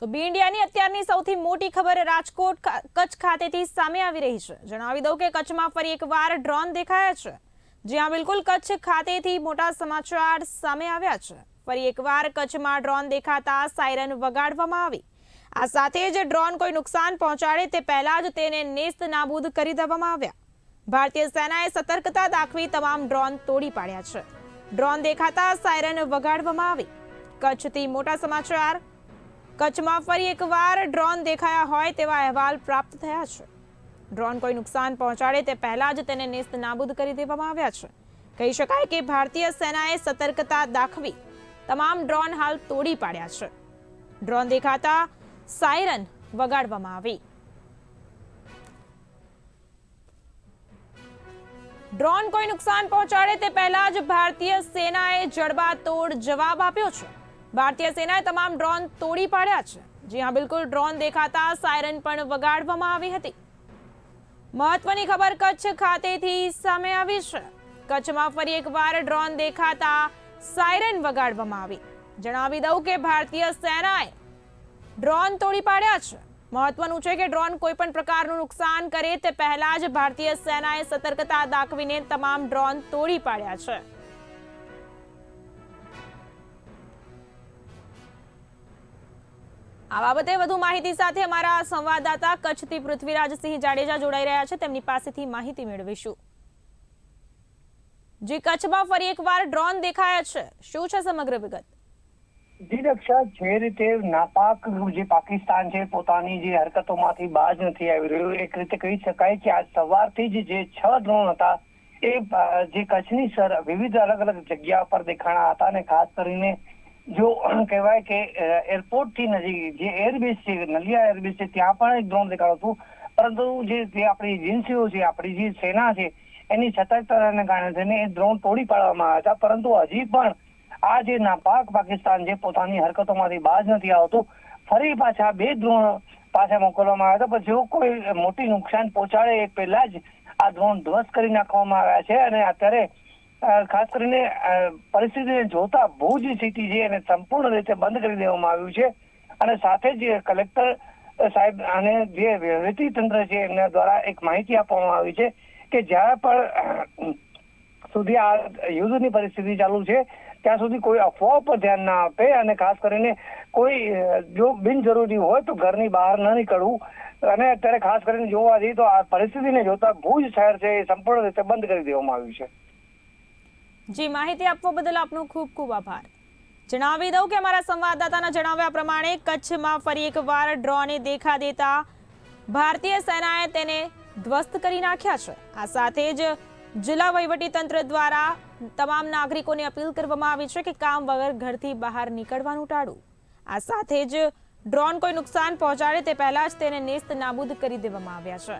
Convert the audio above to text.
તો બી ઇન્ડિયાની અત્યારની સૌથી મોટી ખબર રાજકોટ કચ્છ ખાતેથી સામે આવી રહી છે। જણાવી દઉં કે કચ્છમાં ફરી એકવાર ડ્રોન દેખાયા છે। જ્યાં બિલકુલ કચ્છ ખાતેથી મોટા સમાચાર સામે આવ્યા છે। ફરી એકવાર કચ્છમાં ડ્રોન દેખાતા સાયરન વગાડવામાં આવી। આ સાથે જ ડ્રોન કોઈ નુકસાન પહોંચાડે તે પહેલા જ તેને નેસ્ત નાબૂદ કરી દેવામાં આવ્યા। ભારતીય સેનાએ સતર્કતા દાખવી તમામ ડ્રોન તોડી પાડ્યા છે। ડ્રોન દેખાતા સાયરન વગાડવામાં આવી। કચ્છથી મોટા સમાચાર। કચ્છમાં ફરી એકવાર ડ્રોન દેખાયા હોય તેવા અહેવાલ પ્રાપ્ત થયા છે। ડ્રોન કોઈ નુકસાન પહોંચાડે તે પહેલા જ તેને નેસ્ત નાબૂદ કરી દેવામાં આવ્યા છે। કહી શકાય કે ભારતીય સેનાએ સતર્કતા દાખવી તમામ ડ્રોન હાલ તોડી પાડ્યા છે। ડ્રોન દેખાતા સાયરન વગાડવામાં આવી। ડ્રોન કોઈ નુકસાન પહોંચાડે તે પહેલા જ ભારતીય સેનાએ જડબાતોડ જવાબ આપ્યો છે। ભારતીય સેનાએ તમામ ડ્રોન તોડી પાડ્યા છે। જ્યાં બિલકુલ ડ્રોન દેખાતા સાયરન પણ વગાડવામાં આવી હતી। મહત્વની ખબર કચ્છ ખાતેથી સામે આવી છે। કચ્છમાં ફરી એકવાર ડ્રોન દેખાતા સાયરન વગાડવામાં આવી। જણાવી દઉં કે ભારતીય સેનાએ ડ્રોન તોડી પાડ્યા છે। મહત્વનું છે કે ડ્રોન કોઈ પણ પ્રકારનું નુકસાન કરે તે પહેલા જ ભારતીય સેનાએ સતર્કતા દાખવીને તમામ ડ્રોન તોડી પાડ્યા છે। આ બાબતે વધુ માહિતી સાથે અમારા સંવાદદાતા કચ્છથી પૃથ્વીરાજસિંહ જાડેજા જોડાઈ રહ્યા છે। તેમની પાસેથી માહિતી મેળવીશું। જે કચ્છમાં ફરી એકવાર ડ્રોન દેખાયા છે, શું છે સમગ્ર વિગત? જી રક્ષા, જે રીતે નાપાક જે પાકિસ્તાન છે પોતાની જે હરકતોમાંથી બાજ નથી આવી રહ્યું, એક રીતે કહી શકાય કે આજ સવારથી જ જે 6 ડ્રોન હતા એ જે કચ્છની વિવિધ અલગ અલગ જગ્યા પર દેખાણા હતા અને ખાસ કરીને જો કહેવાય કે એરપોર્ટ થી નજીક જે એરબેઝ છે, નલિયા એરબેઝ છે, ત્યાં પણ એક ડ્રોન દેખાડું હતું। પરંતુ જે આપણી એજન્સીઓ છે, આપણી જે સેના છે, એની સતર્કતાને કારણે થઈને એ ડ્રોન તોડી પાડવામાં આવ્યા હતા। પરંતુ હજી પણ આ જે નાપાક પાકિસ્તાન છે પોતાની હરકતોમાંથી બાજ નથી આવતું। ફરી પાછા 2 ડ્રોન પાછા મોકલવામાં આવ્યા હતા, પણ જો કોઈ મોટી નુકસાન પહોંચાડે એ પહેલા જ આ ડ્રોન ધ્વસ્ત કરી નાખવામાં આવ્યા છે। અને અત્યારે ખાસ કરીને પરિસ્થિતિને જોતા ભુજ સિટી છે એને સંપૂર્ણ રીતે બંધ કરી દેવામાં આવ્યું છે। અને સાથે જ કલેક્ટર સાહેબ અને જે વહીવટી તંત્ર છે એમના દ્વારા એક માહિતી આપવામાં આવી છે કે જ્યાં પણ સુધી આ યુદ્ધની પરિસ્થિતિ ચાલુ છે ત્યાં સુધી કોઈ અફવાઓ પર ધ્યાન ના આપે અને ખાસ કરીને કોઈ જો બિનજરૂરી હોય તો ઘરની બહાર ન નીકળવું। અને અત્યારે ખાસ કરીને જોવા જઈએ તો આ પરિસ્થિતિને જોતા ભુજ શહેર છે એ સંપૂર્ણ રીતે બંધ કરી દેવામાં આવ્યું છે। જી, માહિતી આપવા બદલ આપનો ખૂબ ખૂબ આભાર। જણાવી દઉં કે અમારા સંવાદદાતાના જણાવ્યા પ્રમાણે કચ્છમાં ફરી એકવાર ડ્રોને દેખા દેતા ભારતીય સેનાએ તેને ધ્વસ્ત કરી નાખ્યા છે। આ સાથે જ જિલ્લા વહીવટી તંત્ર દ્વારા તમામ નાગરિકોને અપીલ કરવામાં આવી છે કે કામ વગર ઘરથી બહાર નીકળવાનું ટાળવું। આ સાથે જ ડ્રોન કોઈ નુકસાન પહોંચાડે તે પહેલા જ તેને નેસ્ત નાબૂદ કરી દેવામાં આવ્યા છે।